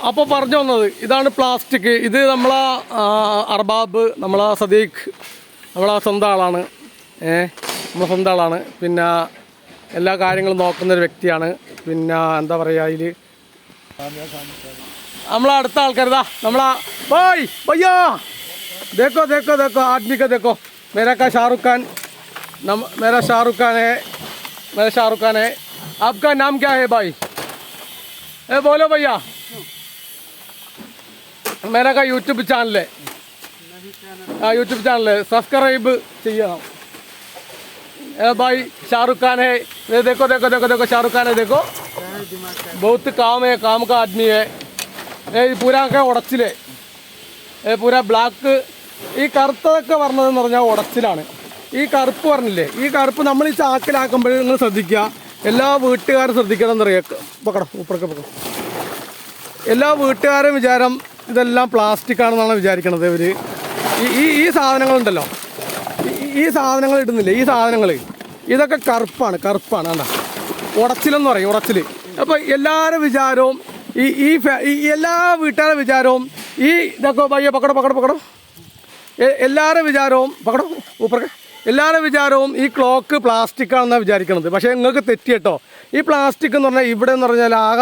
അപ്പോൾ പറഞ്ഞു വന്നത് ഇതാണ് പ്ലാസ്റ്റിക്. ഇത് നമ്മളെ അർബാബ്, നമ്മളെ സദീഖ്, നമ്മളെ സ്വന്തം ആളാണ്. നമ്മളെ സ്വന്തം ആളാണ്. പിന്നെ എല്ലാ കാര്യങ്ങളും നോക്കുന്നൊരു വ്യക്തിയാണ്. പിന്നെ എന്താ പറയുക, അതിൽ നമ്മളെ അടുത്ത ആൾക്കാർ നമ്മളെ ഭായ് ഭയ്യാ देखो देखो देखो आदमी का देखो, मेरा का शाहरुख खान, मेरा शाहरुख खान है। आपका नाम क्या है भाई? बोलो भैया। मेरा का यूट्यूब चैनल है, यूट्यूब चैनल है, सब्सक्राइब चाहिए भाई। शाहरुख खान है, ये देखो देखो देखो देखो शाहरुख खान है, देखो बहुत काम है, काम का आदमी है। ये पूरा का उड़चिले, ये पूरा ब्लैक. ഈ കറുത്തതൊക്കെ പറഞ്ഞതെന്ന് പറഞ്ഞാൽ ഉടച്ചിലാണ്. ഈ കറുപ്പ് പറഞ്ഞില്ലേ, ഈ കറുപ്പ് നമ്മൾ ഈ ചാക്കിലാക്കുമ്പോൾ നിങ്ങൾ ശ്രദ്ധിക്കുക, എല്ലാ വീട്ടുകാരും ശ്രദ്ധിക്കണം എന്നറിയാം. പക്കടം ഉപ്പറൊക്കെ പക്കം. എല്ലാ വീട്ടുകാരും വിചാരം ഇതെല്ലാം പ്ലാസ്റ്റിക് ആണെന്നാണ് വിചാരിക്കണത് ഇവർ. ഈ സാധനങ്ങളുണ്ടല്ലോ, ഈ സാധനങ്ങൾ ഇടുന്നില്ലേ, ഈ സാധനങ്ങൾ ഇതൊക്കെ കറുപ്പാണ് കണ്ട, ഉടച്ചിലെന്ന് പറയും, ഉടച്ചിൽ. അപ്പോൾ എല്ലാവരും വിചാരവും എല്ലാ വീട്ടുകാരുടെ വിചാരവും ഇതൊക്കെ പയ്യ പക്കടം എല്ലാവരും വിചാരവും പക്കടം ഊപ്പറൊക്കെ എല്ലാവരും വിചാരവും ഈ ക്ലോക്ക് പ്ലാസ്റ്റിക് ആണെന്നാണ് വിചാരിക്കുന്നത്. പക്ഷേ നിങ്ങൾക്ക് തെറ്റി കേട്ടോ. ഈ പ്ലാസ്റ്റിക് എന്ന് പറഞ്ഞാൽ ഇവിടെ എന്ന് പറഞ്ഞാൽ ആകെ